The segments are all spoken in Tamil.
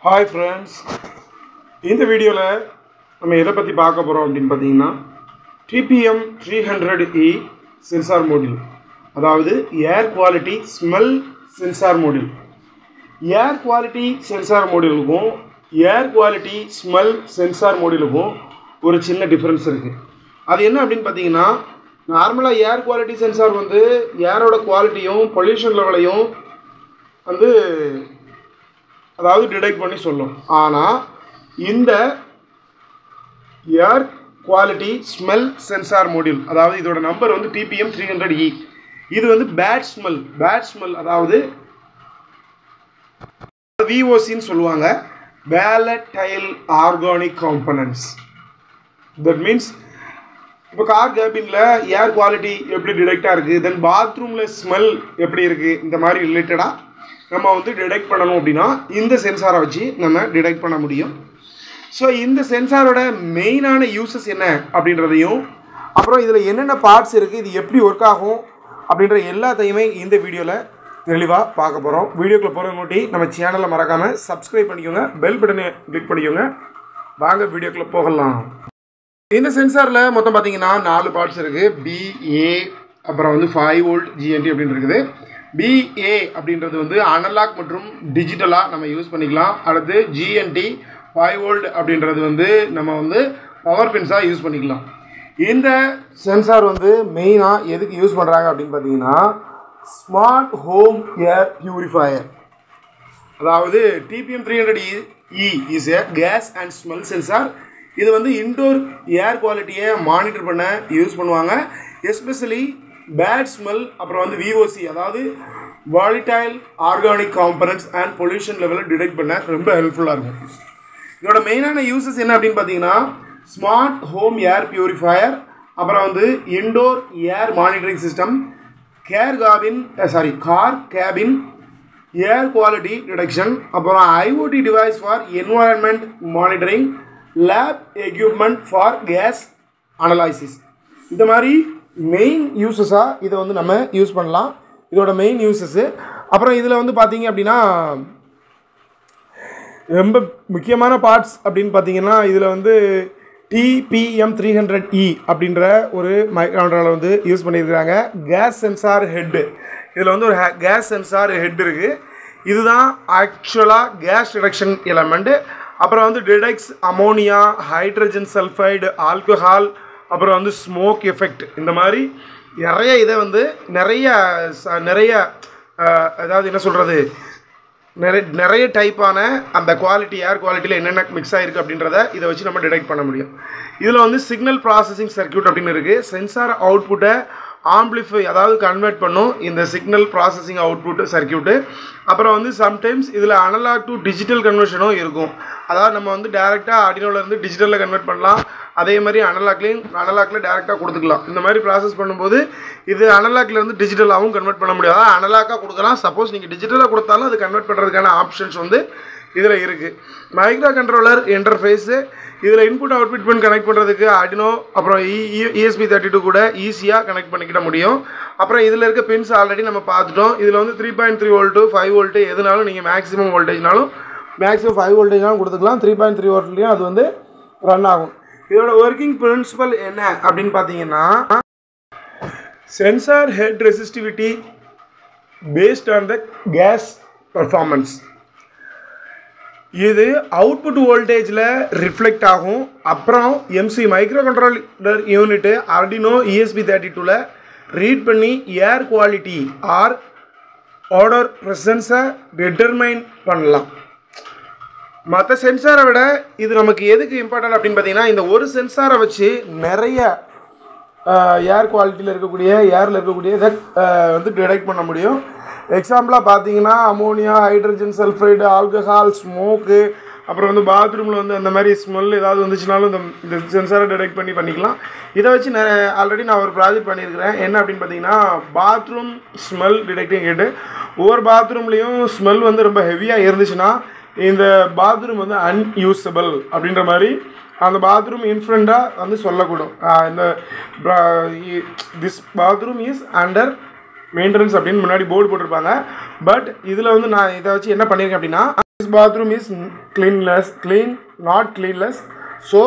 Hi friends, இந்த வீடியோவில் நம்ம எதை பற்றி பார்க்க போகிறோம் அப்படின்னு பார்த்தீங்கன்னா TPM 300E சென்சார் மாடியூல், அதாவது air quality smell sensor module. Air quality sensor மாடியூலுக்கும் ஏர் குவாலிட்டி ஸ்மெல் சென்சார் மாடியூலுக்கும் ஒரு சின்ன டிஃப்ரென்ஸ் இருக்குது. அது என்ன அப்படின்னு பார்த்தீங்கன்னா, நார்மலாக ஏர் குவாலிட்டி சென்சார் வந்து ஏரோட குவாலிட்டியும் பொல்யூஷன் லெவலையும் வந்து அதாவது டிடெக்ட் பண்ணி சொல்லும். ஆனால் இந்த ஏர் குவாலிட்டி ஸ்மெல் சென்சார் மாடியூல், அதாவது இதோட நம்பர் வந்து TPM 300E, இது வந்து பேட் ஸ்மெல் அதாவது VOCன்னு சொல்லுவாங்க, வேலடைல் ஆர்கானிக் காம்பனன்ட்ஸ். தட் மீன்ஸ் இப்போ கார் கேபினில் ஏர் குவாலிட்டி எப்படி டிடெக்டாக இருக்குது, தென் பாத்ரூமில் ஸ்மெல் எப்படி இருக்குது, இந்த மாதிரி ரிலேட்டடாக நம்ம வந்து டிடெக்ட் பண்ணணும் அப்படின்னா இந்த சென்சாரை வச்சு நம்ம டிடெக்ட் பண்ண முடியும். ஸோ இந்த சென்சாரோட மெயினான யூசஸ் என்ன அப்படின்றதையும், அப்புறம் இதில் என்னென்ன பார்ட்ஸ் இருக்குது, இது எப்படி ஒர்க் ஆகும் அப்படின்ற எல்லாத்தையுமே இந்த வீடியோவில் தெளிவாக பார்க்க போகிறோம். வீடியோக்குள்ளே போகிற முன்னாடி நம்ம சேனலை மறக்காமல் சப்ஸ்கிரைப் பண்ணிக்கோங்க, பெல் பட்டனை கிளிக் பண்ணிக்கோங்க. வாங்க வீடியோக்குள்ளே போகலாம். இந்த சென்சாரில் மொத்தம் பார்த்தீங்கன்னா 4 பார்ட்ஸ் இருக்குது. BA, அப்புறம் வந்து 5 volt GNT அப்படின்னு இருக்குது. BA அப்படின்றது வந்து அனலாக் மற்றும் டிஜிட்டலாக நம்ம யூஸ் பண்ணிக்கலாம். அடுத்து GNT 5 volt அப்படின்றது வந்து நம்ம வந்து பவர் பின்ஸாக யூஸ் பண்ணிக்கலாம். இந்த சென்சார் வந்து மெயினாக எதுக்கு யூஸ் பண்ணுறாங்க அப்படின்னு பார்த்தீங்கன்னா, ஸ்மார்ட் ஹோம் ஏர் பியூரிஃபையர், அதாவது TPM 300E is a gas and smell sensor. இது வந்து இன்டோர் ஏர் குவாலிட்டியை மானிட்டர் பண்ண யூஸ் பண்ணுவாங்க. எஸ்பெஷலி பேட் ஸ்மெல், அப்புறம் வந்து VOC, அதாவது வாலிடைல் ஆர்கானிக் காம்பனன்ட்ஸ் அண்ட் பொல்யூஷன் லெவலை டிடெக்ட் பண்ண ரொம்ப ஹெல்ப்ஃபுல்லாக இருக்கும். இதோட மெயினான யூசஸ் என்ன அப்படின்னு பார்த்தீங்கன்னா, ஸ்மார்ட் ஹோம் ஏர் பியூரிஃபையர், அப்புறம் வந்து indoor air monitoring system, car cabin air quality detection, அப்புறம் IoT device for environment monitoring, lab equipment for gas analysis. இந்த மாதிரி மெயின் யூசஸாக இதை வந்து நம்ம யூஸ் பண்ணலாம். இதோட மெயின் யூசஸ்ஸு. அப்புறம் இதில் வந்து பார்த்தீங்க அப்படின்னா ரொம்ப முக்கியமான பார்ட்ஸ் அப்படின்னு பார்த்தீங்கன்னா, இதில் வந்து TPM 300E அப்படின்ற ஒரு மைக்ரோகண்ட்ரோலர் வந்து யூஸ் பண்ணியிருக்கிறாங்க. கேஸ் சென்சார் ஹெட்டு, இதில் வந்து ஒரு கேஸ் சென்சார் ஹெட் இருக்குது. இதுதான் ஆக்சுவலாக கேஸ் டிடெக்ஷன் எலமெண்ட்டு. அப்புறம் வந்து detects ammonia, hydrogen sulphide, alcohol, அப்புறம் வந்து ஸ்மோக் எஃபெக்ட், இந்த மாதிரி நிறைய இதை வந்து நிறைய அதாவது என்ன சொல்கிறது, நிறைய டைப்பான அந்த குவாலிட்டி ஏர் குவாலிட்டியில் என்னென்ன மிக்ஸ் ஆகிருக்கு அப்படின்றத இதை வச்சு நம்ம டிடெக்ட் பண்ண முடியும். இதில் வந்து சிக்னல் ப்ராசஸிங் சர்க்யூட் அப்படின்னு இருக்குது. சென்சார் அவுட்புட்டை ஆம்பிளிஃபை, அதாவது கன்வெர்ட் பண்ணும் இந்த சிக்னல் ப்ராசஸிங் அவுட்புட் சர்க்யூட்டு. அப்புறம் வந்து சம்டைம்ஸ் இதில் அனலாக் டு டிஜிட்டல் கன்வர்ஷனும் இருக்கும். அதாவது நம்ம வந்து டேரெக்டாக ஆடியோலேருந்து டிஜிட்டலில் கன்வெர்ட் பண்ணலாம், அதே மாதிரி அனலாக்லேயும் டேரெக்டாக கொடுத்துக்கலாம். இந்த மாதிரி ப்ராசஸ் பண்ணும்போது இது அனலாக்லேருந்து டிஜிட்டலாகவும் கன்வெர்ட் பண்ண முடியாது. அனலாக்காக கொடுக்கலாம். சப்போஸ் நீங்கள் டிஜிட்டலாக கொடுத்தாலும் அது கன்வெர்ட் பண்ணுறதுக்கான ஆப்ஷன்ஸ் வந்து இதில் இருக்குது. மைக்ரோ கண்ட்ரோலர் இன்டர்ஃபேஸு, இதில் இன்புட் அவுட்புட் பின் கனெக்ட் பண்ணுறதுக்கு ஆர்டினோ, அப்புறம் ESP32 கூட ஈஸியாக கனெக்ட் பண்ணிக்கிட முடியும். அப்புறம் இதில் இருக்க பின்ஸ் ஆல்ரெடி நம்ம பார்த்துட்டோம். இதில் வந்து 3.3 volt 5 volt எதுனாலும் நீங்கள் மேக்ஸிமம் 5 voltageனாலும் கொடுத்துக்கலாம். 3.3 voltலையும் அது வந்து ரன் ஆகும். இதோட ஒர்க்கிங் பிரின்சிபல் என்ன அப்படின்னு பார்த்தீங்கன்னா, sensor head resistivity based on the gas performance. இது அவுட்புட் வோல்டேஜில் ரிஃப்ளெக்ட் ஆகும். அப்புறம் MC micro controller unit Arduino ESP32ல் ரீட் பண்ணி ஏர் குவாலிட்டி ஆர் ஆர்டர் ப்ரெசன்ஸை டிட்டர்மைன் பண்ணலாம். மற்ற சென்சாரை விட இது நமக்கு எதுக்கு இம்பார்ட்டன்ட் அப்படின்னு பார்த்தீங்கன்னா, இந்த ஒரு சென்சாரை வச்சு நிறைய ஏர் குவாலிட்டியில் ஏரில் இருக்கக்கூடிய இதை வந்து டிடெக்ட் பண்ண முடியும். எக்ஸாம்பிளாக பார்த்தீங்கன்னா, ammonia, hydrogen sulphide, alcohol, smoke, அப்புறம் வந்து பாத்ரூமில் வந்து அந்த மாதிரி ஸ்மெல் ஏதாவது வந்துச்சுனாலும் இந்த சென்சாரை டிடெக்ட் பண்ணிக்கலாம். இதை வச்சு ஆல்ரெடி நான் ஒரு ப்ராஜெக்ட் பண்ணியிருக்கிறேன். என்ன அப்படின்னு பார்த்தீங்கன்னா, பாத்ரூம் ஸ்மெல் டிடெக்டிங் கேட்டு ஒவ்வொரு பாத்ரூம்லேயும் ஸ்மெல் வந்து ரொம்ப ஹெவியாக இருந்துச்சுன்னா இந்த பாத்ரூம் வந்து அன்யூசபிள் அப்படின்ற மாதிரி அந்த பாத்ரூம் இன்ஃப்ரண்டாக வந்து சொல்லக்கூடும். இந்த this bathroom is under maintenance அப்படின்னு முன்னாடி போர்டு போட்டிருப்பாங்க. பட் இதில் வந்து நான் இதை வச்சு என்ன பண்ணியிருக்கேன் அப்படின்னா, this bathroom is clean not cleanless so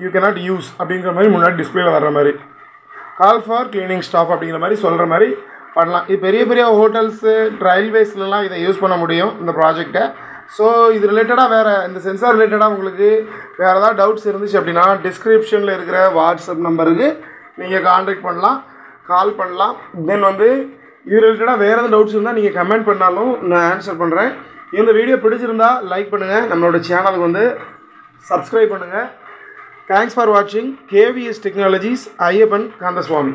you cannot use அப்படிங்கிற மாதிரி முன்னாடி டிஸ்பிளேல வர்ற மாதிரி கால் ஃபார் கிளீனிங் ஸ்டாஃப் அப்படிங்கிற மாதிரி சொல்கிற மாதிரி பண்ணலாம். இது பெரிய பெரிய ஹோட்டல்ஸு ரயில்வேஸ்லாம் இதை யூஸ் பண்ண முடியும் இந்த ப்ராஜெக்டை. ஸோ இது ரிலேட்டடாக வேறு இந்த சென்சார் ரிலேட்டடாக உங்களுக்கு வேறு ஏதாவது டவுட்ஸ் இருந்துச்சு அப்படின்னா டிஸ்கிரிப்ஷனில் இருக்கிற வாட்ஸ்அப் நம்பருக்கு நீங்கள் கான்டாக்ட் பண்ணலாம், கால் பண்ணலாம். தென் வந்து இது ரிலேட்டடாக வேறு எதாவது டவுட்ஸ் இருந்தால் நீங்கள் கமெண்ட் பண்ணாலும் நான் ஆன்சர் பண்ணுறேன். இந்த வீடியோ பிடிச்சிருந்தா லைக் பண்ணுங்கள், நம்மளோட சேனலுக்கு வந்து சப்ஸ்கிரைப் பண்ணுங்கள். தேங்க்ஸ் ஃபார் வாட்சிங். KVS technologies, Ayyappan காந்தசுவாமி.